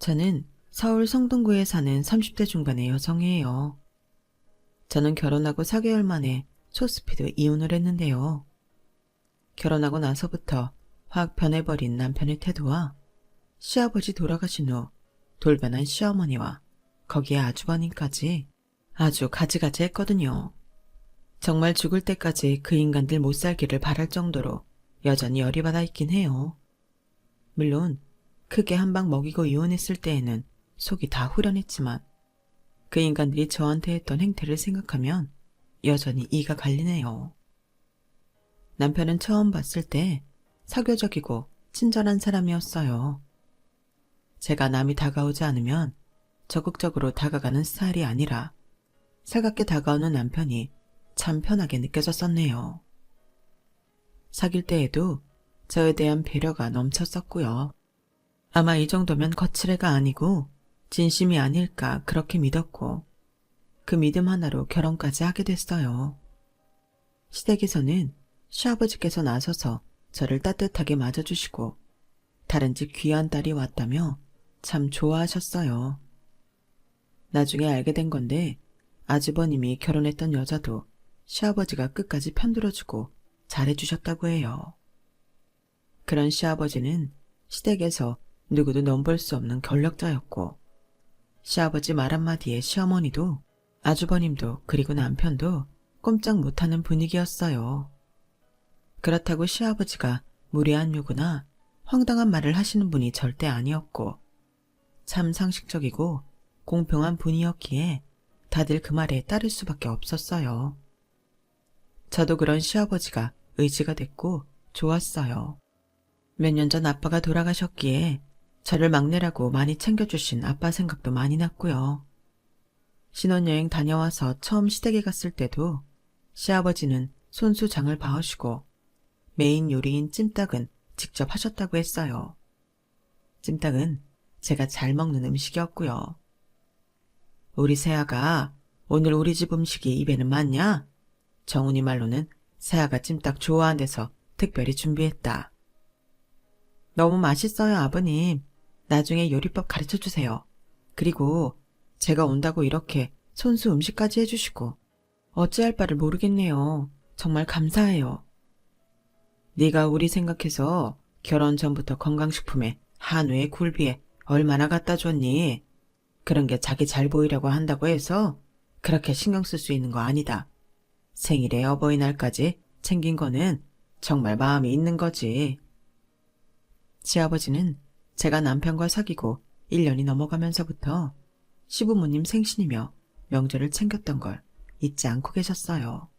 저는 서울 성동구에 사는 30대 중반의 여성이에요. 저는 결혼하고 4개월 만에 초스피드 이혼을 했는데요. 결혼하고 나서부터 확 변해버린 남편의 태도와 시아버지 돌아가신 후 돌변한 시어머니와 거기에 아주버님까지 아주 가지가지 했거든요. 정말 죽을 때까지 그 인간들 못 살기를 바랄 정도로 여전히 열이 받아 있긴 해요. 물론 크게 한 방 먹이고 이혼했을 때에는 속이 다 후련했지만 그 인간들이 저한테 했던 행태를 생각하면 여전히 이가 갈리네요. 남편은 처음 봤을 때 사교적이고 친절한 사람이었어요. 제가 남이 다가오지 않으면 적극적으로 다가가는 스타일이 아니라 살갑게 다가오는 남편이 참 편하게 느껴졌었네요. 사귈 때에도 저에 대한 배려가 넘쳤었고요. 아마 이 정도면 거칠애가 아니고 진심이 아닐까 그렇게 믿었고 그 믿음 하나로 결혼까지 하게 됐어요. 시댁에서는 시아버지께서 나서서 저를 따뜻하게 맞아주시고 다른 집 귀한 딸이 왔다며 참 좋아하셨어요. 나중에 알게 된 건데 아주버님이 결혼했던 여자도 시아버지가 끝까지 편들어주고 잘해주셨다고 해요. 그런 시아버지는 시댁에서 누구도 넘볼 수 없는 권력자였고 시아버지 말 한마디에 시어머니도 아주버님도 그리고 남편도 꼼짝 못하는 분위기였어요. 그렇다고 시아버지가 무례한 요구나 황당한 말을 하시는 분이 절대 아니었고 참 상식적이고 공평한 분이었기에 다들 그 말에 따를 수밖에 없었어요. 저도 그런 시아버지가 의지가 됐고 좋았어요. 몇 년 전 아빠가 돌아가셨기에 저를 막내라고 많이 챙겨주신 아빠 생각도 많이 났고요. 신혼여행 다녀와서 처음 시댁에 갔을 때도 시아버지는 손수 장을 봐오시고 메인 요리인 찜닭은 직접 하셨다고 했어요. 찜닭은 제가 잘 먹는 음식이었고요. 우리 세아가 오늘 우리 집 음식이 입에는 맞냐? 정훈이 말로는 세아가 찜닭 좋아한대서 특별히 준비했다. 너무 맛있어요, 아버님. 나중에 요리법 가르쳐주세요. 그리고 제가 온다고 이렇게 손수 음식까지 해주시고 어찌할 바를 모르겠네요. 정말 감사해요. 네가 우리 생각해서 결혼 전부터 건강식품에 한우에 굴비에 얼마나 갖다 줬니? 그런 게 자기 잘 보이려고 한다고 해서 그렇게 신경 쓸 수 있는 거 아니다. 생일에 어버이날까지 챙긴 거는 정말 마음이 있는 거지. 시아버지는 제가 남편과 사귀고 1년이 넘어가면서부터 시부모님 생신이며 명절을 챙겼던 걸 잊지 않고 계셨어요.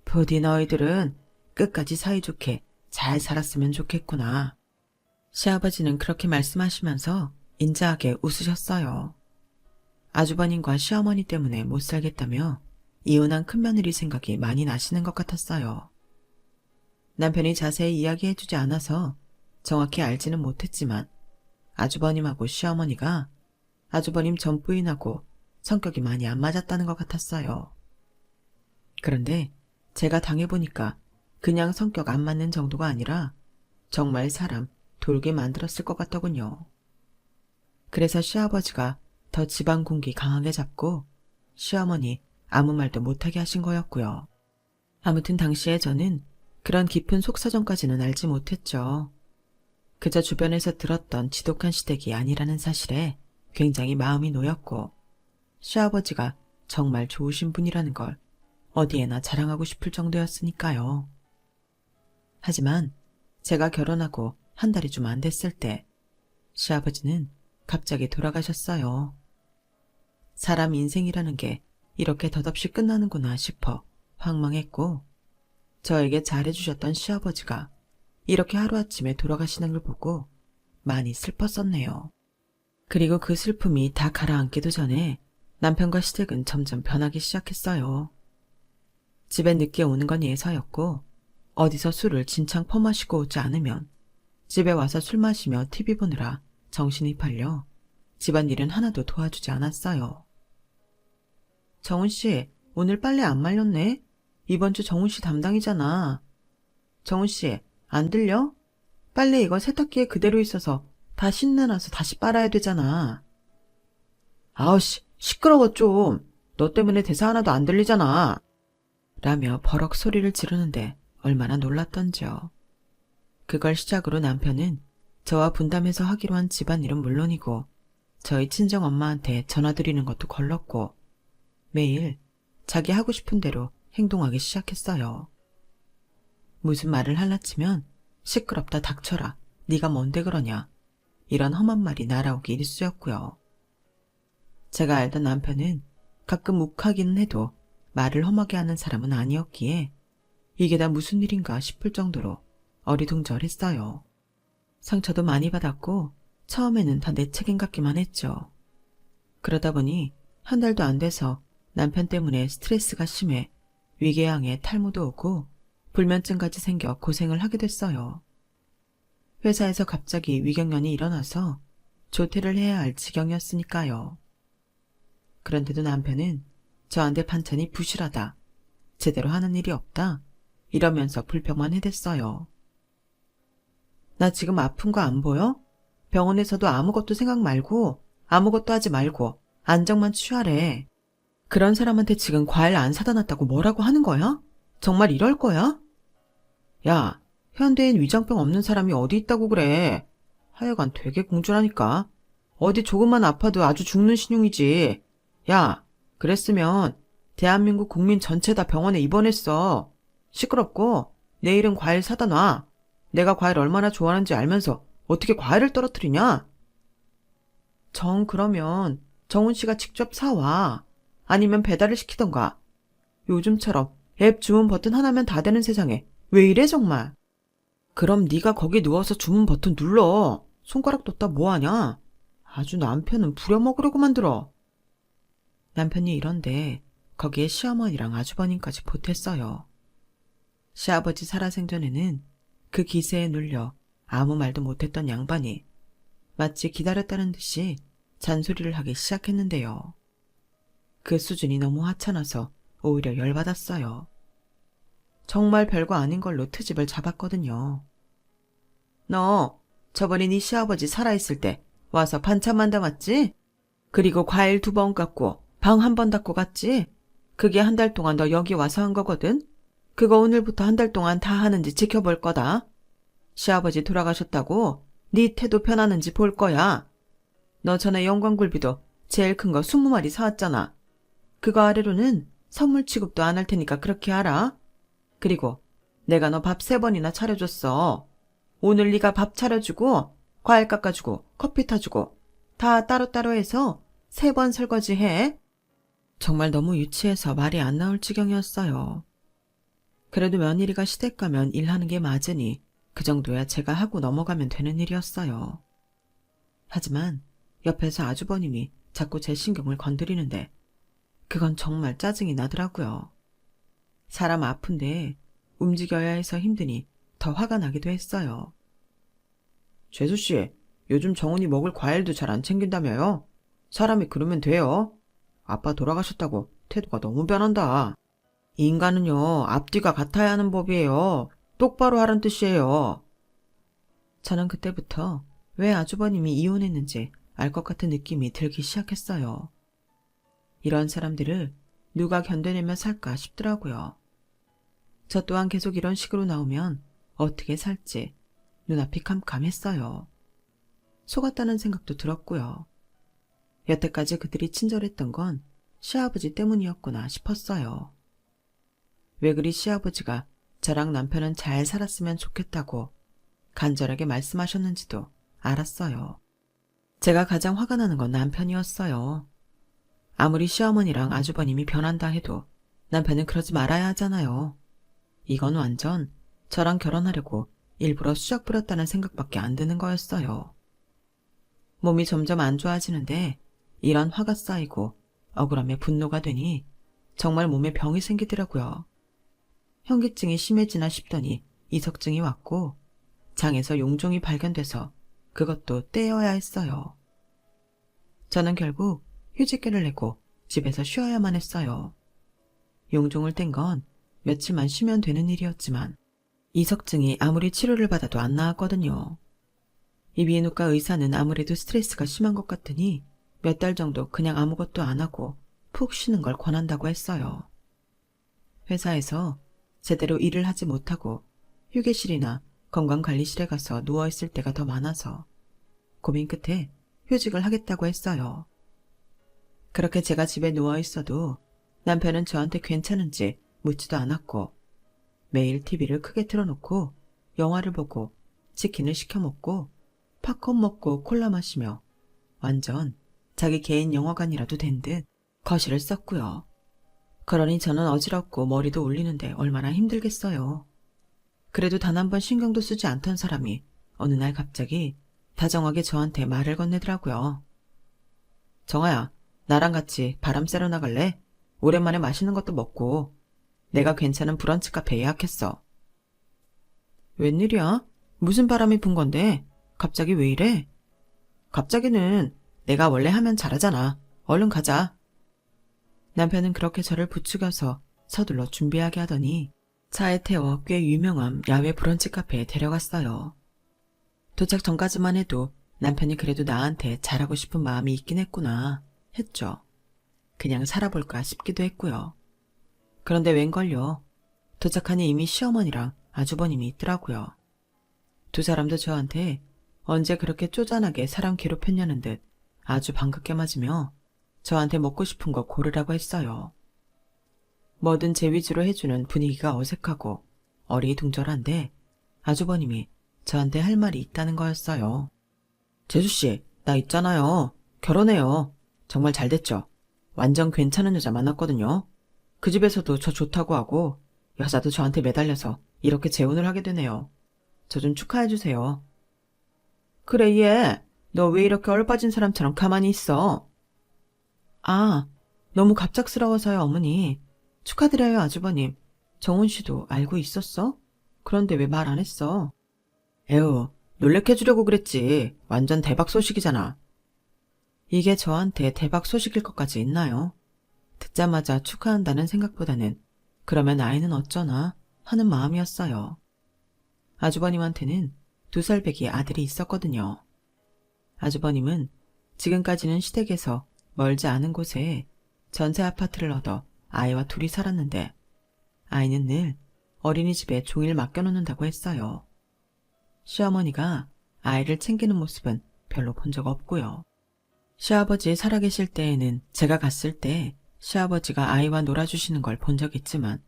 부디 너희들은 끝까지 사이좋게 잘 살았으면 좋겠구나. 시아버지는 그렇게 말씀하시면서 인자하게 웃으셨어요. 아주버님과 시어머니 때문에 못 살겠다며 이혼한 큰며느리 생각이 많이 나시는 것 같았어요. 남편이 자세히 이야기해주지 않아서 정확히 알지는 못했지만 아주버님하고 시어머니가 아주버님 전 부인하고 성격이 많이 안 맞았다는 것 같았어요. 그런데 제가 당해보니까 그냥 성격 안 맞는 정도가 아니라 정말 사람 돌게 만들었을 것 같더군요. 그래서 시아버지가 더 집안 군기 강하게 잡고 시어머니 아무 말도 못하게 하신 거였고요. 아무튼 당시에 저는 그런 깊은 속사정까지는 알지 못했죠. 그저 주변에서 들었던 지독한 시댁이 아니라는 사실에 굉장히 마음이 놓였고 시아버지가 정말 좋으신 분이라는 걸 어디에나 자랑하고 싶을 정도였으니까요. 하지만 제가 결혼하고 한 달이 좀 안 됐을 때 시아버지는 갑자기 돌아가셨어요. 사람 인생이라는 게 이렇게 덧없이 끝나는구나 싶어 황망했고 저에게 잘해주셨던 시아버지가 이렇게 하루아침에 돌아가시는 걸 보고 많이 슬펐었네요. 그리고 그 슬픔이 다 가라앉기도 전에 남편과 시댁은 점점 변하기 시작했어요. 집에 늦게 오는 건 예사였고 어디서 술을 진창 퍼마시고 오지 않으면 집에 와서 술 마시며 TV 보느라 정신이 팔려 집안일은 하나도 도와주지 않았어요. 정훈씨, 오늘 빨래 안 말렸네? 이번 주 정훈씨 담당이잖아. 정훈씨, 안 들려? 빨래 이거 세탁기에 그대로 있어서 다 신내놔서 다시 빨아야 되잖아. 아우씨, 시끄러워 좀. 너 때문에 대사 하나도 안 들리잖아. 라며 버럭 소리를 지르는데 얼마나 놀랐던지요. 그걸 시작으로 남편은 저와 분담해서 하기로 한 집안일은 물론이고 저희 친정엄마한테 전화드리는 것도 걸렀고 매일 자기 하고 싶은 대로 행동하기 시작했어요. 무슨 말을 할라치면 시끄럽다 닥쳐라, 네가 뭔데 그러냐, 이런 험한 말이 날아오기 일쑤였고요. 제가 알던 남편은 가끔 욱하기는 해도 말을 험하게 하는 사람은 아니었기에 이게 다 무슨 일인가 싶을 정도로 어리둥절했어요. 상처도 많이 받았고 처음에는 다 내 책임 같기만 했죠. 그러다 보니 한 달도 안 돼서 남편 때문에 스트레스가 심해 위궤양에 탈모도 오고 불면증까지 생겨 고생을 하게 됐어요. 회사에서 갑자기 위경련이 일어나서 조퇴를 해야 할 지경이었으니까요. 그런데도 남편은 저한테 반찬이 부실하다, 제대로 하는 일이 없다, 이러면서 불평만 해댔어요. 나 지금 아픈 거 안 보여? 병원에서도 아무것도 생각 말고 아무것도 하지 말고 안정만 취하래. 그런 사람한테 지금 과일 안 사다 놨다고 뭐라고 하는 거야? 정말 이럴 거야? 야, 현대엔 위장병 없는 사람이 어디 있다고 그래. 하여간 되게 공주라니까. 어디 조금만 아파도 아주 죽는 신용이지. 야, 그랬으면 대한민국 국민 전체 다 병원에 입원했어. 시끄럽고 내일은 과일 사다 놔. 내가 과일 얼마나 좋아하는지 알면서 어떻게 과일을 떨어뜨리냐? 그러면 정훈 씨가 직접 사와. 아니면 배달을 시키던가. 요즘처럼 앱 주문 버튼 하나면 다 되는 세상에 왜 이래 정말. 그럼 네가 거기 누워서 주문 버튼 눌러. 손가락 뒀다 뭐하냐? 아주 남편은 부려먹으려고 만들어. 남편이 이런데 거기에 시어머니랑 아주버님까지 보탰어요. 시아버지 살아생전에는 그 기세에 눌려 아무 말도 못했던 양반이 마치 기다렸다는 듯이 잔소리를 하기 시작했는데요. 그 수준이 너무 하찮아서 오히려 열받았어요. 정말 별거 아닌 걸로 트집을 잡았거든요. 너 저번에 네 시아버지 살아있을 때 와서 반찬만 담았지? 그리고 과일 2번 깎고 방 1번 닦고 갔지? 그게 한 달 동안 너 여기 와서 한 거거든? 그거 오늘부터 한 달 동안 다 하는지 지켜볼 거다. 시아버지 돌아가셨다고 네 태도 변하는지 볼 거야. 너 전에 영광굴비도 제일 큰 거 20마리 사왔잖아. 그거 아래로는 선물 취급도 안 할 테니까 그렇게 알아. 그리고 내가 너 밥 3번이나 차려줬어. 오늘 네가 밥 차려주고 과일 깎아주고 커피 타주고 다 따로따로 해서 3번 설거지해. 정말 너무 유치해서 말이 안 나올 지경이었어요. 그래도 며느리가 시댁 가면 일하는 게 맞으니 그 정도야 제가 하고 넘어가면 되는 일이었어요. 하지만 옆에서 아주버님이 자꾸 제 신경을 건드리는데 그건 정말 짜증이 나더라고요. 사람 아픈데 움직여야 해서 힘드니 더 화가 나기도 했어요. 재수씨, 요즘 정훈이 먹을 과일도 잘 안 챙긴다며요? 사람이 그러면 돼요. 아빠 돌아가셨다고 태도가 너무 변한다. 인간은요, 앞뒤가 같아야 하는 법이에요. 똑바로 하란 뜻이에요. 저는 그때부터 왜 아주버님이 이혼했는지 알 것 같은 느낌이 들기 시작했어요. 이런 사람들을 누가 견뎌내며 살까 싶더라고요. 저 또한 계속 이런 식으로 나오면 어떻게 살지 눈앞이 캄캄했어요. 속았다는 생각도 들었고요. 여태까지 그들이 친절했던 건 시아버지 때문이었구나 싶었어요. 왜 그리 시아버지가 저랑 남편은 잘 살았으면 좋겠다고 간절하게 말씀하셨는지도 알았어요. 제가 가장 화가 나는 건 남편이었어요. 아무리 시어머니랑 아주버님이 변한다 해도 남편은 그러지 말아야 하잖아요. 이건 완전 저랑 결혼하려고 일부러 수작 부렸다는 생각밖에 안 드는 거였어요. 몸이 점점 안 좋아지는데 이런 화가 쌓이고 억울함에 분노가 되니 정말 몸에 병이 생기더라고요. 현기증이 심해지나 싶더니 이석증이 왔고 장에서 용종이 발견돼서 그것도 떼어야 했어요. 저는 결국 휴직계를 내고 집에서 쉬어야만 했어요. 용종을 뗀 건 며칠만 쉬면 되는 일이었지만 이석증이 아무리 치료를 받아도 안 나았거든요. 이비인후과 의사는 아무래도 스트레스가 심한 것 같으니 몇 달 정도 그냥 아무것도 안 하고 푹 쉬는 걸 권한다고 했어요. 회사에서 제대로 일을 하지 못하고 휴게실이나 건강관리실에 가서 누워있을 때가 더 많아서 고민 끝에 휴직을 하겠다고 했어요. 그렇게 제가 집에 누워있어도 남편은 저한테 괜찮은지 묻지도 않았고 매일 TV를 크게 틀어놓고 영화를 보고 치킨을 시켜 먹고 팝콘 먹고 콜라 마시며 완전 자기 개인 영화관이라도 된 듯 거실을 썼고요. 그러니 저는 어지럽고 머리도 울리는데 얼마나 힘들겠어요. 그래도 단 한 번 신경도 쓰지 않던 사람이 어느 날 갑자기 다정하게 저한테 말을 건네더라고요. 정아야, 나랑 같이 바람 쐬러 나갈래? 오랜만에 맛있는 것도 먹고 내가 괜찮은 브런치 카페 예약했어. 웬일이야? 무슨 바람이 분 건데? 갑자기 왜 이래? 갑자기는 내가 원래 하면 잘하잖아. 얼른 가자. 남편은 그렇게 저를 부추겨서 서둘러 준비하게 하더니 차에 태워 꽤 유명한 야외 브런치 카페에 데려갔어요. 도착 전까지만 해도 남편이 그래도 나한테 잘하고 싶은 마음이 있긴 했구나 했죠. 그냥 살아볼까 싶기도 했고요. 그런데 웬걸요. 도착하니 이미 시어머니랑 아주버님이 있더라고요. 두 사람도 저한테 언제 그렇게 쪼잔하게 사람 괴롭혔냐는 듯 아주 반갑게 맞으며 저한테 먹고 싶은 거 고르라고 했어요. 뭐든 제 위주로 해주는 분위기가 어색하고 어리둥절한데 아주버님이 저한테 할 말이 있다는 거였어요. 재수씨, 나 있잖아요. 결혼해요. 정말 잘 됐죠? 완전 괜찮은 여자 만났거든요. 그 집에서도 저 좋다고 하고 여자도 저한테 매달려서 이렇게 재혼을 하게 되네요. 저 좀 축하해주세요. 그래 얘, 너 왜 이렇게 얼빠진 사람처럼 가만히 있어? 아, 너무 갑작스러워서요 어머니. 축하드려요 아주버님. 정훈 씨도 알고 있었어? 그런데 왜 말 안 했어? 에휴, 놀래켜 주려고 그랬지. 완전 대박 소식이잖아. 이게 저한테 대박 소식일 것까지 있나요? 듣자마자 축하한다는 생각보다는 그러면 아이는 어쩌나 하는 마음이었어요. 아주버님한테는 2살 배기 아들이 있었거든요. 아주버님은 지금까지는 시댁에서 멀지 않은 곳에 전세 아파트를 얻어 아이와 둘이 살았는데 아이는 늘 어린이집에 종일 맡겨놓는다고 했어요. 시어머니가 아이를 챙기는 모습은 별로 본 적 없고요. 시아버지 살아계실 때에는 제가 갔을 때 시아버지가 아이와 놀아주시는 걸 본 적 있지만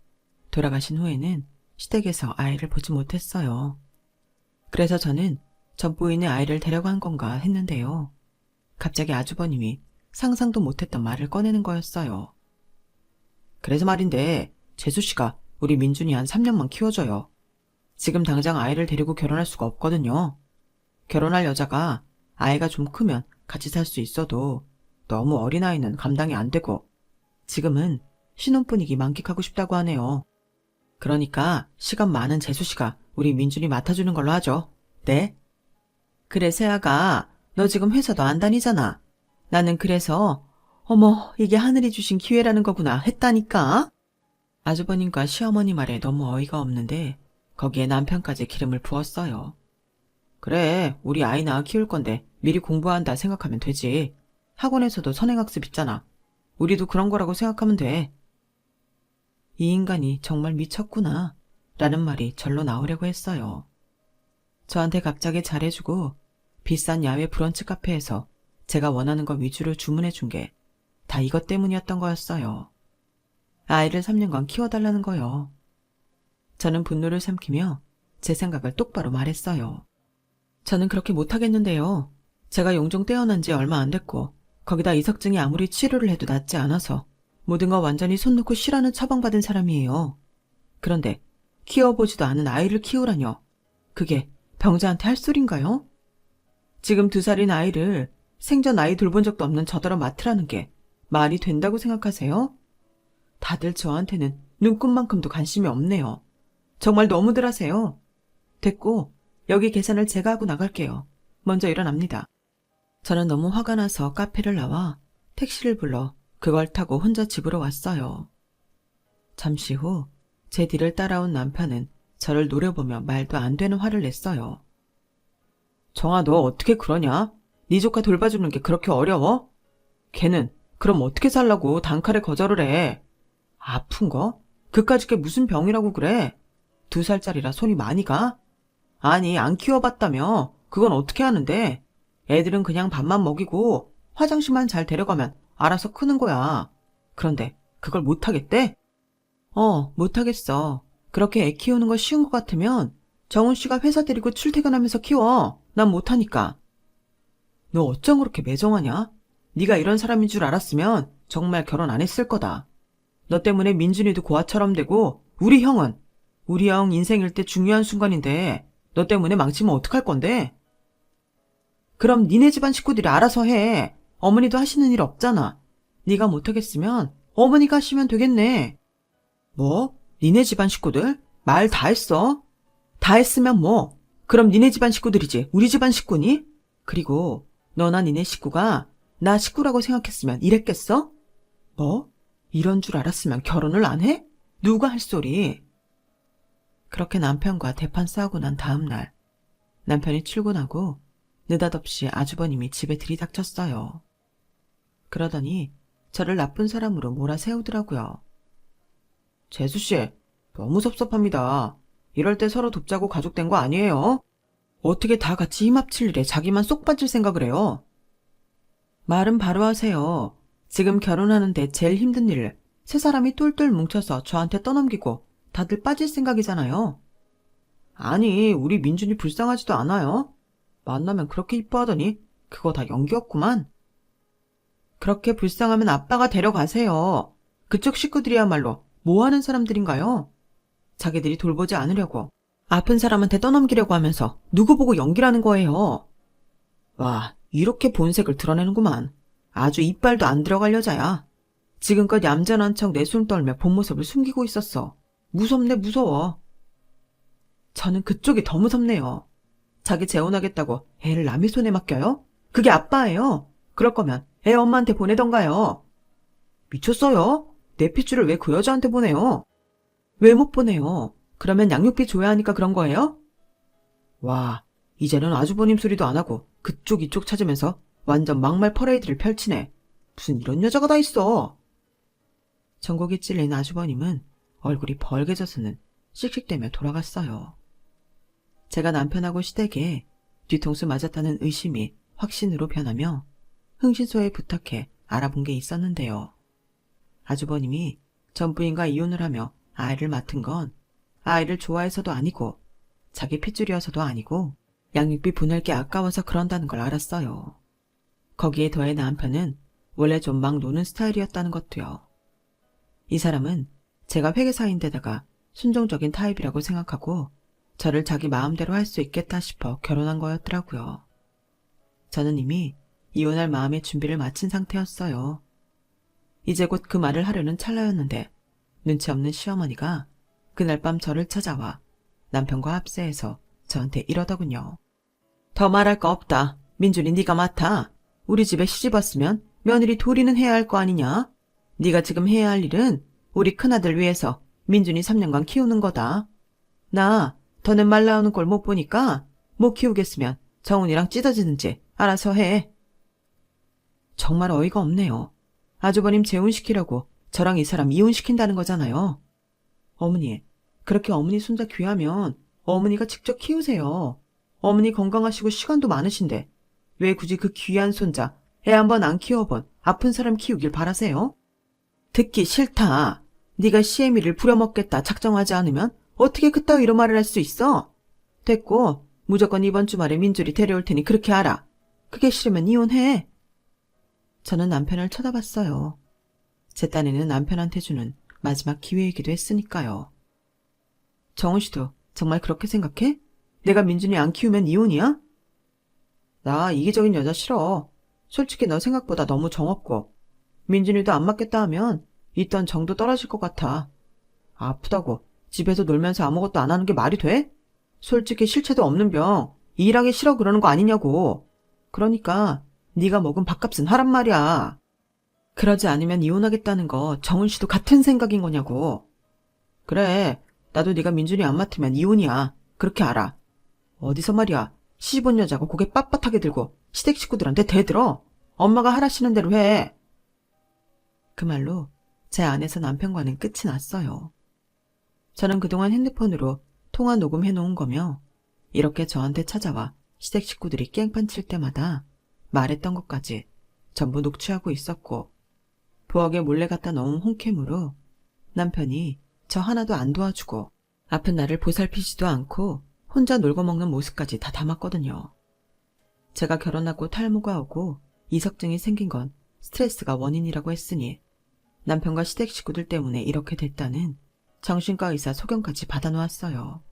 돌아가신 후에는 시댁에서 아이를 보지 못했어요. 그래서 저는 전 부인의 아이를 데려간 건가 했는데요. 갑자기 아주버님이 상상도 못했던 말을 꺼내는 거였어요. 그래서 말인데 재수씨가 우리 민준이 한 3년만 키워줘요. 지금 당장 아이를 데리고 결혼할 수가 없거든요. 결혼할 여자가 아이가 좀 크면 같이 살 수 있어도 너무 어린아이는 감당이 안 되고 지금은 신혼 분위기 만끽하고 싶다고 하네요. 그러니까 시간 많은 재수씨가 우리 민준이 맡아주는 걸로 하죠. 네? 그래 세아가 너 지금 회사도 안 다니잖아. 나는 그래서 어머 이게 하늘이 주신 기회라는 거구나 했다니까. 아주버님과 시어머니 말에 너무 어이가 없는데 거기에 남편까지 기름을 부었어요. 그래 우리 아이 낳아 키울 건데 미리 공부한다 생각하면 되지. 학원에서도 선행학습 있잖아. 우리도 그런 거라고 생각하면 돼. 이 인간이 정말 미쳤구나 라는 말이 절로 나오려고 했어요. 저한테 갑자기 잘해주고 비싼 야외 브런치 카페에서 제가 원하는 거 위주로 주문해준 게 다 이것 때문이었던 거였어요. 아이를 3년간 키워달라는 거요. 저는 분노를 삼키며 제 생각을 똑바로 말했어요. 저는 그렇게 못하겠는데요. 제가 용종 떼어난 지 얼마 안 됐고 거기다 이석증이 아무리 치료를 해도 낫지 않아서 모든 거 완전히 손 놓고 쉬라는 처방받은 사람이에요. 그런데 키워보지도 않은 아이를 키우라뇨. 그게 병자한테 할 소린가요? 지금 2살인 아이를 생전 아이 돌본 적도 없는 저더러 맡으라는 게 말이 된다고 생각하세요? 다들 저한테는 눈꽃만큼도 관심이 없네요. 정말 너무들 하세요. 됐고 여기 계산을 제가 하고 나갈게요. 먼저 일어납니다. 저는 너무 화가 나서 카페를 나와 택시를 불러 그걸 타고 혼자 집으로 왔어요. 잠시 후 제 뒤를 따라온 남편은 저를 노려보며 말도 안 되는 화를 냈어요. 정아, 너 어떻게 그러냐? 네 조카 돌봐주는 게 그렇게 어려워? 걔는 그럼 어떻게 살라고 단칼에 거절을 해? 아픈 거? 그까짓 게 무슨 병이라고 그래? 2살짜리라 손이 많이 가? 아니, 안 키워봤다며. 그건 어떻게 하는데? 애들은 그냥 밥만 먹이고 화장실만 잘 데려가면 알아서 크는 거야. 그런데 그걸 못하겠대? 못하겠어. 그렇게 애 키우는 거 쉬운 것 같으면 정훈 씨가 회사 데리고 출퇴근하면서 키워. 난 못하니까. 너 어쩜 그렇게 매정하냐? 네가 이런 사람인 줄 알았으면 정말 결혼 안 했을 거다. 너 때문에 민준이도 고아처럼 되고 우리 형 인생일 때 중요한 순간인데 너 때문에 망치면 어떡할 건데? 그럼 니네 집안 식구들이 알아서 해. 어머니도 하시는 일 없잖아. 네가 못하겠으면 어머니가 하시면 되겠네. 뭐? 니네 집안 식구들? 말 다 했어? 다 했으면 뭐? 그럼 니네 집안 식구들이지 우리 집안 식구니? 그리고 너나 니네 식구가 나 식구라고 생각했으면 이랬겠어? 뭐? 이런 줄 알았으면 결혼을 안 해? 누가 할 소리? 그렇게 남편과 대판 싸우고 난 다음 날 남편이 출근하고 느닷없이 아주버님이 집에 들이닥쳤어요. 그러더니 저를 나쁜 사람으로 몰아세우더라고요. 재수씨, 너무 섭섭합니다. 이럴 때 서로 돕자고 가족된 거 아니에요? 어떻게 다 같이 힘 합칠 일에 자기만 쏙 빠질 생각을 해요? 말은 바로 하세요. 지금 결혼하는데 제일 힘든 일을 세 사람이 똘똘 뭉쳐서 저한테 떠넘기고 다들 빠질 생각이잖아요. 아니, 우리 민준이 불쌍하지도 않아요? 만나면 그렇게 이뻐하더니 그거 다 연기였구만. 그렇게 불쌍하면 아빠가 데려가세요. 그쪽 식구들이야말로 뭐 하는 사람들인가요? 자기들이 돌보지 않으려고 아픈 사람한테 떠넘기려고 하면서 누구 보고 연기라는 거예요. 와, 이렇게 본색을 드러내는구만. 아주 이빨도 안 들어갈 여자야. 지금껏 얌전한 척 내숭 떨며 본 모습을 숨기고 있었어. 무섭네, 무서워. 저는 그쪽이 더 무섭네요. 자기 재혼하겠다고 애를 남의 손에 맡겨요? 그게 아빠예요. 그럴 거면 애 엄마한테 보내던가요. 미쳤어요? 내 핏줄을 왜 그 여자한테 보내요? 왜 못 보내요? 그러면 양육비 줘야 하니까 그런 거예요? 와, 이제는 아주버님 소리도 안 하고 그쪽 이쪽 찾으면서 완전 막말 퍼레이드를 펼치네. 무슨 이런 여자가 다 있어. 전곡이 찔린 아주버님은 얼굴이 벌개져서는 씩씩대며 돌아갔어요. 제가 남편하고 시댁에 뒤통수 맞았다는 의심이 확신으로 변하며 흥신소에 부탁해 알아본 게 있었는데요. 아주버님이 전 부인과 이혼을 하며 아이를 맡은 건 아이를 좋아해서도 아니고 자기 핏줄이어서도 아니고 양육비 보낼 게 아까워서 그런다는 걸 알았어요. 거기에 더해 남편은 원래 좀 막 노는 스타일이었다는 것도요. 이 사람은 제가 회계사인데다가 순종적인 타입이라고 생각하고 저를 자기 마음대로 할 수 있겠다 싶어 결혼한 거였더라고요. 저는 이미 이혼할 마음의 준비를 마친 상태였어요. 이제 곧 그 말을 하려는 찰나였는데 눈치 없는 시어머니가 그날 밤 저를 찾아와 남편과 합세해서 저한테 이러더군요. 더 말할 거 없다. 민준이 네가 맡아. 우리 집에 시집 왔으면 며느리 도리는 해야 할 거 아니냐? 네가 지금 해야 할 일은 우리 큰아들 위해서 민준이 3년간 키우는 거다. 나 더는 말 나오는 꼴 못 보니까 못 키우겠으면 정훈이랑 찢어지는지 알아서 해. 정말 어이가 없네요. 아주버님 재혼시키려고 저랑 이 사람 이혼시킨다는 거잖아요. 어머니, 그렇게 어머니 손자 귀하면 어머니가 직접 키우세요. 어머니 건강하시고 시간도 많으신데 왜 굳이 그 귀한 손자 애 한 번 안 키워본 아픈 사람 키우길 바라세요? 듣기 싫다. 네가 시애미를 부려먹겠다 작정하지 않으면 어떻게 그따위로 말을 할 수 있어? 됐고 무조건 이번 주말에 민준이 데려올 테니 그렇게 알아. 그게 싫으면 이혼해. 저는 남편을 쳐다봤어요. 제 딴에는 남편한테 주는 마지막 기회이기도 했으니까요. 정훈 씨도 정말 그렇게 생각해? 내가 민준이 안 키우면 이혼이야? 나 이기적인 여자 싫어. 솔직히 너 생각보다 너무 정없고 민준이도 안 맞겠다 하면 있던 정도 떨어질 것 같아. 아프다고 집에서 놀면서 아무것도 안 하는 게 말이 돼? 솔직히 실체도 없는 병 일하기 싫어 그러는 거 아니냐고. 그러니까 네가 먹은 밥값은 하란 말이야. 그러지 않으면 이혼하겠다는 거 정훈 씨도 같은 생각인 거냐고. 그래, 나도 네가 민준이 안 맡으면 이혼이야. 그렇게 알아. 어디서 말이야. 시집 온 여자고 고개 빳빳하게 들고 시댁 식구들한테 대들어. 엄마가 하라시는 대로 해. 그 말로 제 안에서 남편과는 끝이 났어요. 저는 그동안 핸드폰으로 통화 녹음해놓은 거며 이렇게 저한테 찾아와 시댁 식구들이 깽판 칠 때마다 말했던 것까지 전부 녹취하고 있었고 부엌에 몰래 갖다 넣은 홈캠으로 남편이 저 하나도 안 도와주고 아픈 나를 보살피지도 않고 혼자 놀고 먹는 모습까지 다 담았거든요. 제가 결혼하고 탈모가 오고 이석증이 생긴 건 스트레스가 원인이라고 했으니 남편과 시댁 식구들 때문에 이렇게 됐다는 정신과 의사 소견까지 받아놓았어요.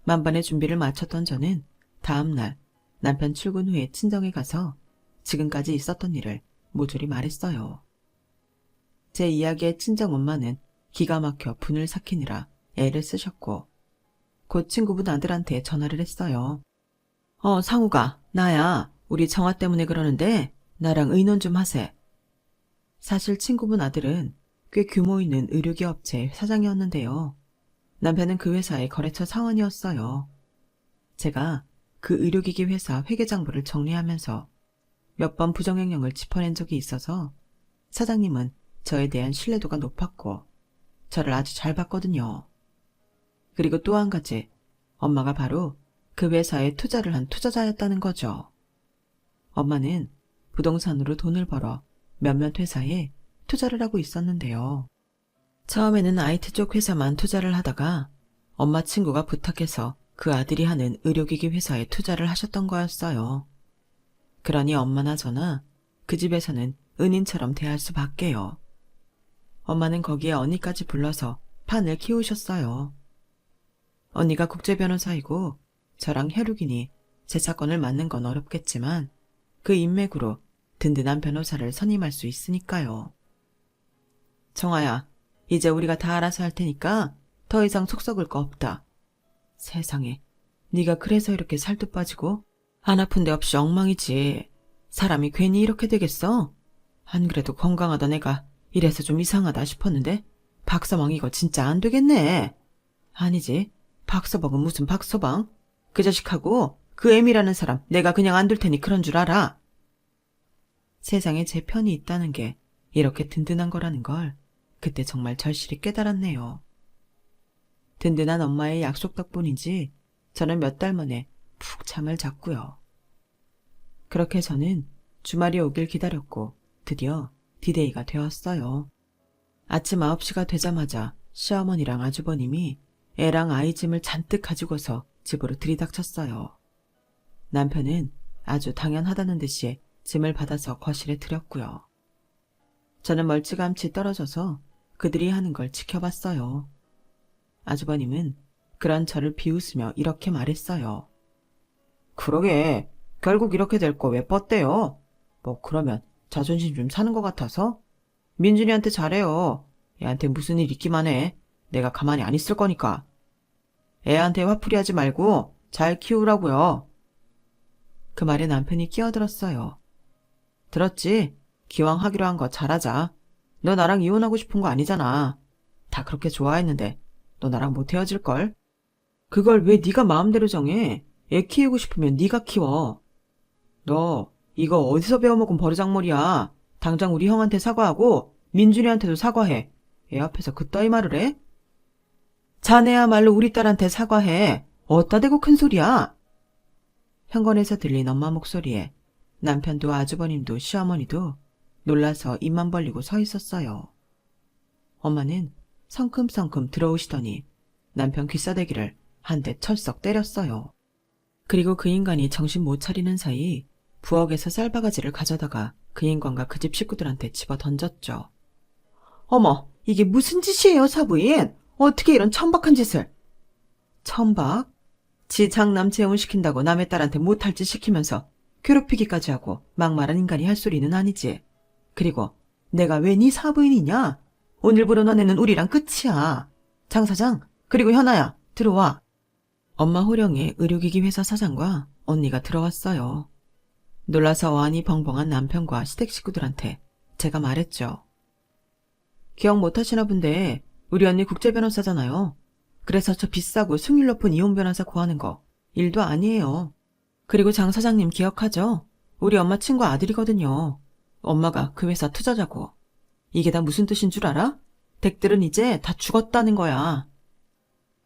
만반의 준비를 마쳤던 저는 다음 날 남편 출근 후에 친정에 가서 지금까지 있었던 일을 모조리 말했어요. 제 이야기에 친정엄마는 기가 막혀 분을 삭히느라 애를 쓰셨고 곧 친구분 아들한테 전화를 했어요. 상우가 나야. 우리 정화 때문에 그러는데 나랑 의논 좀 하세. 사실 친구분 아들은 꽤 규모 있는 의료기 업체 사장이었는데요. 남편은 그 회사의 거래처 사원이었어요. 제가 그 의료기기 회사 회계장부를 정리하면서 몇 번 부정행령을 짚어낸 적이 있어서 사장님은 저에 대한 신뢰도가 높았고 저를 아주 잘 봤거든요. 그리고 또 한 가지, 엄마가 바로 그 회사에 투자를 한 투자자였다는 거죠. 엄마는 부동산으로 돈을 벌어 몇몇 회사에 투자를 하고 있었는데요. 처음에는 IT 쪽 회사만 투자를 하다가 엄마 친구가 부탁해서 그 아들이 하는 의료기기 회사에 투자를 하셨던 거였어요. 그러니 엄마나 저나 그 집에서는 은인처럼 대할 수밖에요. 엄마는 거기에 언니까지 불러서 판을 키우셨어요. 언니가 국제변호사이고 저랑 혈육이니 제 사건을 맡는 건 어렵겠지만 그 인맥으로 든든한 변호사를 선임할 수 있으니까요. 정아야, 이제 우리가 다 알아서 할 테니까 더 이상 속 썩을 거 없다. 세상에, 네가 그래서 이렇게 살도 빠지고 안 아픈 데 없이 엉망이지. 사람이 괜히 이렇게 되겠어? 안 그래도 건강하던 애가 이래서 좀 이상하다 싶었는데 박서방 이거 진짜 안 되겠네. 아니지, 박서방은 무슨 박서방? 그 자식하고 그 애미라는 사람 내가 그냥 안 둘 테니 그런 줄 알아. 세상에 제 편이 있다는 게 이렇게 든든한 거라는 걸 그때 정말 절실히 깨달았네요. 든든한 엄마의 약속 덕분인지 저는 몇 달 만에 푹 잠을 잤고요. 그렇게 저는 주말이 오길 기다렸고 드디어 디데이가 되었어요. 아침 9시가 되자마자 시어머니랑 아주버님이 애랑 아이 짐을 잔뜩 가지고서 집으로 들이닥쳤어요. 남편은 아주 당연하다는 듯이 짐을 받아서 거실에 들였고요. 저는 멀찌감치 떨어져서 그들이 하는 걸 지켜봤어요. 아주버님은 그런 저를 비웃으며 이렇게 말했어요. 그러게, 결국 이렇게 될 거 왜 뻗대요? 뭐 그러면 자존심 좀 사는 것 같아서? 민준이한테 잘해요. 애한테 무슨 일 있기만 해. 내가 가만히 안 있을 거니까. 애한테 화풀이 하지 말고 잘 키우라고요. 그 말에 남편이 끼어들었어요. 들었지? 기왕 하기로 한 거 잘하자. 너 나랑 이혼하고 싶은 거 아니잖아. 다 그렇게 좋아했는데 너 나랑 못 헤어질걸? 그걸 왜 네가 마음대로 정해? 애 키우고 싶으면 네가 키워. 너 이거 어디서 배워먹은 버르장머리야. 당장 우리 형한테 사과하고 민준이한테도 사과해. 애 앞에서 그따위 말을 해? 자네야말로 우리 딸한테 사과해. 어따 대고 큰 소리야. 현관에서 들린 엄마 목소리에 남편도 아주버님도 시어머니도 놀라서 입만 벌리고 서 있었어요. 엄마는 성큼성큼 들어오시더니 남편 귀싸대기를 한 대 철썩 때렸어요. 그리고 그 인간이 정신 못 차리는 사이 부엌에서 쌀바가지를 가져다가 그 인간과 그 집 식구들한테 집어 던졌죠. 어머, 이게 무슨 짓이에요, 사부인? 어떻게 이런 천박한 짓을? 천박? 지 장남 재혼시킨다고 남의 딸한테 못할 짓 시키면서 괴롭히기까지 하고 막말한 인간이 할 소리는 아니지. 그리고 내가 왜 네 사부인이냐? 오늘부로 너네는 우리랑 끝이야. 장 사장, 그리고 현아야, 들어와. 엄마 호령의 의료기기 회사 사장과 언니가 들어왔어요. 놀라서 어안이 벙벙한 남편과 시댁 식구들한테 제가 말했죠. 기억 못하시나 본데 우리 언니 국제변호사잖아요. 그래서 저 비싸고 승률 높은 이혼 변호사 구하는 거 일도 아니에요. 그리고 장 사장님 기억하죠? 우리 엄마 친구 아들이거든요. 엄마가 그 회사 투자자고. 이게 다 무슨 뜻인 줄 알아? 댁들은 이제 다 죽었다는 거야.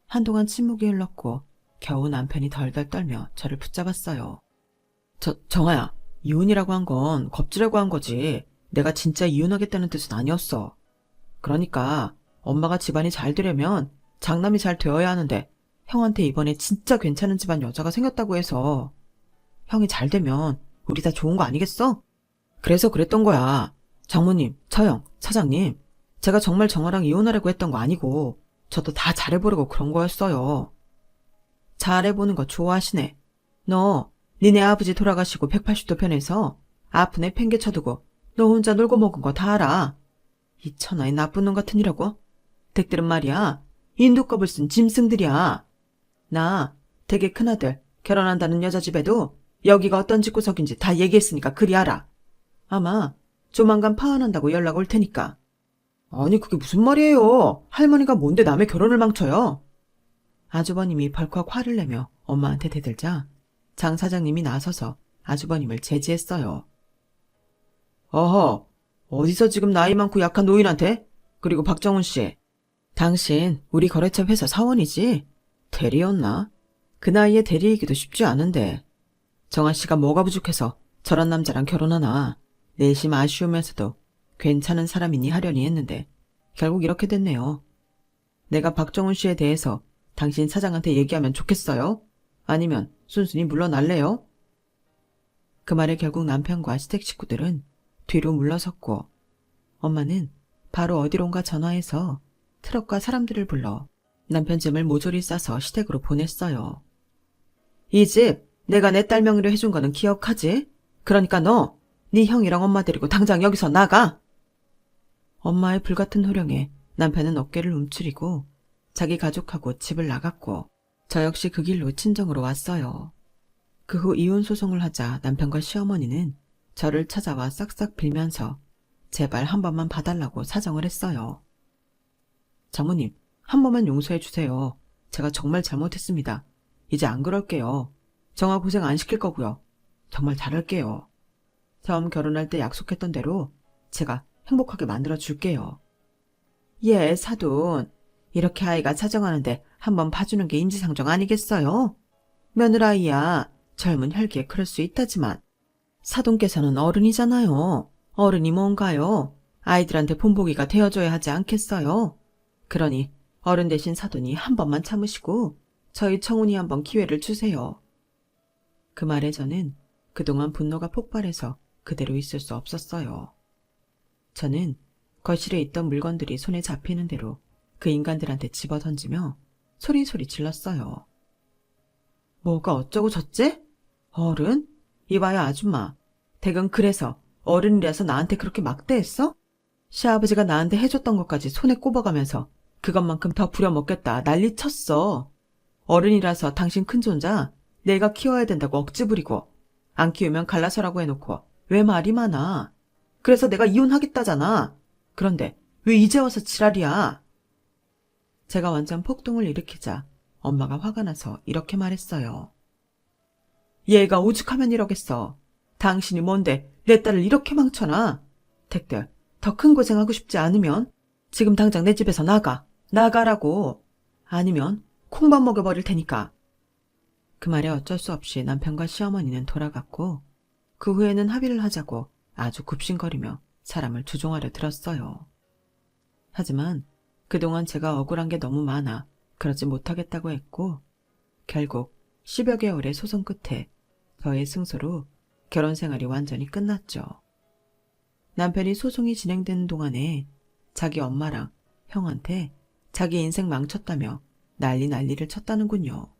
한동안 침묵이 흘렀고 겨우 남편이 덜덜 떨며 저를 붙잡았어요. 정아야, 이혼이라고 한 건 겁주려고 한 거지. 내가 진짜 이혼하겠다는 뜻은 아니었어. 그러니까 엄마가 집안이 잘 되려면 장남이 잘 되어야 하는데 형한테 이번에 진짜 괜찮은 집안 여자가 생겼다고 해서 형이 잘 되면 우리 다 좋은 거 아니겠어? 그래서 그랬던 거야. 장모님, 처형, 사장님. 제가 정말 정아랑 이혼하려고 했던 거 아니고 저도 다 잘해보려고 그런 거였어요. 잘해보는 거 좋아하시네. 너 니네 아버지 돌아가시고 180도 편해서 아픈 애 팽개쳐두고 너 혼자 놀고 먹은 거 다 알아. 이 천하의 나쁜 놈 같은 이라고? 댁들은 말이야. 인두껍을 쓴 짐승들이야. 나 댁의 큰아들 결혼한다는 여자 집에도 여기가 어떤 집구석인지 다 얘기했으니까 그리 알아. 아마 조만간 파혼한다고 연락 올 테니까. 아니 그게 무슨 말이에요. 할머니가 뭔데 남의 결혼을 망쳐요. 아주버님이 벌컥 화를 내며 엄마한테 대들자 장 사장님이 나서서 아주버님을 제지했어요. 어허, 어디서 지금 나이 많고 약한 노인한테? 그리고 박정훈 씨, 당신 우리 거래처 회사 사원이지? 대리였나? 그 나이에 대리이기도 쉽지 않은데. 정아 씨가 뭐가 부족해서 저런 남자랑 결혼하나. 내심 아쉬우면서도 괜찮은 사람이니 하려니 했는데 결국 이렇게 됐네요. 내가 박정훈 씨에 대해서 당신 사장한테 얘기하면 좋겠어요? 아니면 순순히 물러날래요? 그 말에 결국 남편과 시댁 식구들은 뒤로 물러섰고 엄마는 바로 어디론가 전화해서 트럭과 사람들을 불러 남편 짐을 모조리 싸서 시댁으로 보냈어요. 이 집 내가 내 딸 명의로 해준 거는 기억하지? 그러니까 너, 네 형이랑 엄마 데리고 당장 여기서 나가! 엄마의 불같은 호령에 남편은 어깨를 움츠리고 자기 가족하고 집을 나갔고 저 역시 그 길로 친정으로 왔어요. 그 후 이혼 소송을 하자 남편과 시어머니는 저를 찾아와 싹싹 빌면서 제발 한 번만 봐달라고 사정을 했어요. 장모님, 한 번만 용서해 주세요. 제가 정말 잘못했습니다. 이제 안 그럴게요. 정아 고생 안 시킬 거고요. 정말 잘할게요. 처음 결혼할 때 약속했던 대로 제가 행복하게 만들어 줄게요. 예, 사돈. 이렇게 아이가 사정하는데 한번 봐주는 게 인지상정 아니겠어요? 며느라이야. 젊은 혈기에 그럴 수 있다지만 사돈께서는 어른이잖아요. 어른이 뭔가요? 아이들한테 본보기가 되어줘야 하지 않겠어요? 그러니 어른 대신 사돈이 한 번만 참으시고 저희 청운이 한번 기회를 주세요. 그 말에 저는 그동안 분노가 폭발해서 그대로 있을 수 없었어요. 저는 거실에 있던 물건들이 손에 잡히는 대로 그 인간들한테 집어던지며 소리소리 질렀어요. 뭐가 어쩌고 저째? 어른? 이봐요 아줌마. 댁은 그래서 어른이라서 나한테 그렇게 막대했어? 시아버지가 나한테 해줬던 것까지 손에 꼽아가면서 그것만큼 더 부려먹겠다 난리 쳤어. 어른이라서 당신 큰손자 내가 키워야 된다고 억지 부리고 안 키우면 갈라서라고 해놓고 왜 말이 많아. 그래서 내가 이혼하겠다잖아. 그런데 왜 이제 와서 지랄이야. 제가 완전 폭동을 일으키자 엄마가 화가 나서 이렇게 말했어요. 얘가 오죽하면 이러겠어. 당신이 뭔데 내 딸을 이렇게 망쳐놔. 댁들 더 큰 고생하고 싶지 않으면 지금 당장 내 집에서 나가. 나가라고. 아니면 콩밥 먹여버릴 테니까. 그 말에 어쩔 수 없이 남편과 시어머니는 돌아갔고 그 후에는 합의를 하자고 아주 굽신거리며 사람을 조종하려 들었어요. 하지만 그동안 제가 억울한 게 너무 많아 그러지 못하겠다고 했고 결국 10여 개월의 소송 끝에 저의 승소로 결혼 생활이 완전히 끝났죠. 남편이 소송이 진행되는 동안에 자기 엄마랑 형한테 자기 인생 망쳤다며 난리를 쳤다는군요.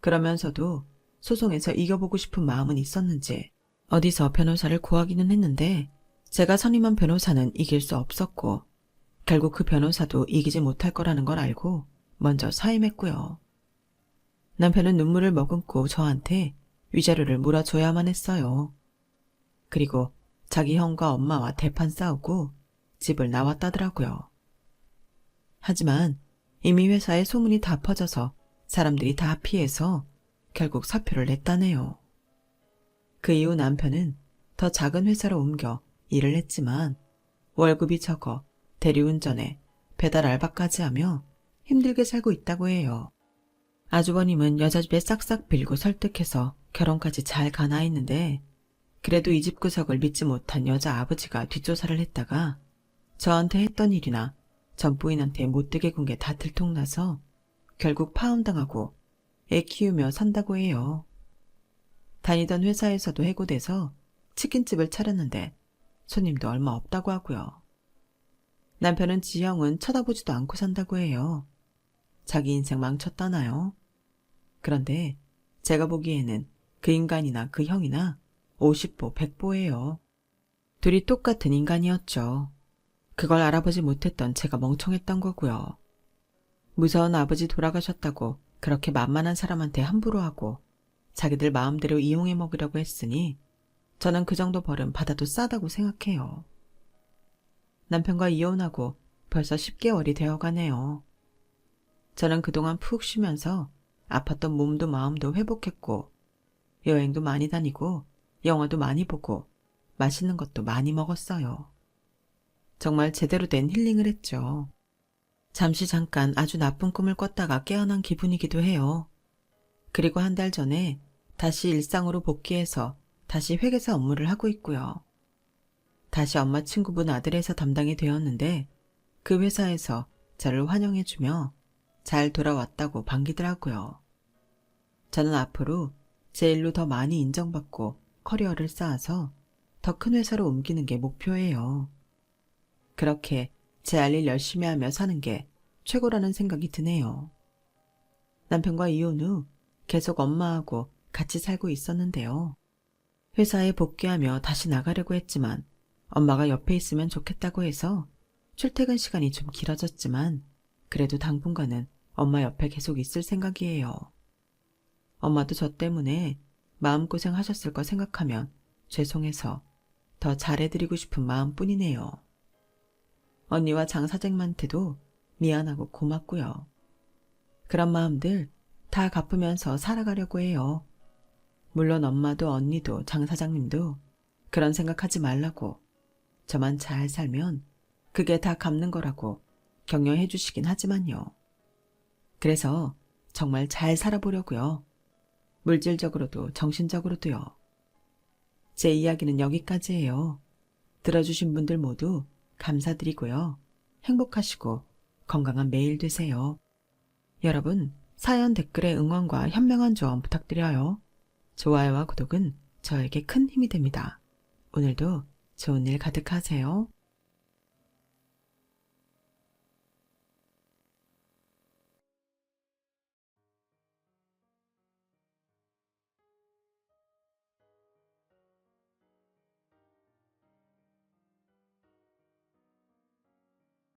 그러면서도 소송에서 이겨보고 싶은 마음은 있었는지 어디서 변호사를 구하기는 했는데 제가 선임한 변호사는 이길 수 없었고 결국 그 변호사도 이기지 못할 거라는 걸 알고 먼저 사임했고요. 남편은 눈물을 머금고 저한테 위자료를 물어줘야만 했어요. 그리고 자기 형과 엄마와 대판 싸우고 집을 나왔다더라고요. 하지만 이미 회사에 소문이 다 퍼져서 사람들이 다 피해서 결국 사표를 냈다네요. 그 이후 남편은 더 작은 회사로 옮겨 일을 했지만 월급이 적어 대리운전에 배달 알바까지 하며 힘들게 살고 있다고 해요. 아주버님은 여자 집에 싹싹 빌고 설득해서 결혼까지 잘 가나 했는데 그래도 이 집 구석을 믿지 못한 여자 아버지가 뒷조사를 했다가 저한테 했던 일이나 전 부인한테 못되게 군 게 다 들통나서 결국 파혼당하고 애 키우며 산다고 해요. 다니던 회사에서도 해고돼서 치킨집을 차렸는데 손님도 얼마 없다고 하고요. 남편은 지형은 쳐다보지도 않고 산다고 해요. 자기 인생 망쳤다나요? 그런데 제가 보기에는 그 인간이나 그 형이나 50보 100보예요. 둘이 똑같은 인간이었죠. 그걸 알아보지 못했던 제가 멍청했던 거고요. 무서운 아버지 돌아가셨다고 그렇게 만만한 사람한테 함부로 하고 자기들 마음대로 이용해 먹으려고 했으니 저는 그 정도 벌은 받아도 싸다고 생각해요. 남편과 이혼하고 벌써 10개월이 되어가네요. 저는 그동안 푹 쉬면서 아팠던 몸도 마음도 회복했고 여행도 많이 다니고 영화도 많이 보고 맛있는 것도 많이 먹었어요. 정말 제대로 된 힐링을 했죠. 잠시 잠깐 아주 나쁜 꿈을 꿨다가 깨어난 기분이기도 해요. 그리고 한 달 전에 다시 일상으로 복귀해서 다시 회계사 업무를 하고 있고요. 다시 엄마 친구분 아들 회사 담당이 되었는데 그 회사에서 저를 환영해주며 잘 돌아왔다고 반기더라고요. 저는 앞으로 제 일로 더 많이 인정받고 커리어를 쌓아서 더 큰 회사로 옮기는 게 목표예요. 그렇게 제 할 일 열심히 하며 사는 게 최고라는 생각이 드네요. 남편과 이혼 후 계속 엄마하고 같이 살고 있었는데요. 회사에 복귀하며 다시 나가려고 했지만 엄마가 옆에 있으면 좋겠다고 해서 출퇴근 시간이 좀 길어졌지만 그래도 당분간은 엄마 옆에 계속 있을 생각이에요. 엄마도 저 때문에 마음고생 하셨을 거 생각하면 죄송해서 더 잘해드리고 싶은 마음뿐이네요. 언니와 장 사장님한테도 미안하고 고맙고요. 그런 마음들 다 갚으면서 살아가려고 해요. 물론 엄마도 언니도 장 사장님도 그런 생각하지 말라고 저만 잘 살면 그게 다 갚는 거라고 격려해 주시긴 하지만요. 그래서 정말 잘 살아보려고요. 물질적으로도 정신적으로도요. 제 이야기는 여기까지예요. 들어주신 분들 모두 감사드리고요. 행복하시고 건강한 매일 되세요. 여러분, 사연 댓글에 응원과 현명한 조언 부탁드려요. 좋아요와 구독은 저에게 큰 힘이 됩니다. 오늘도 좋은 일 가득하세요.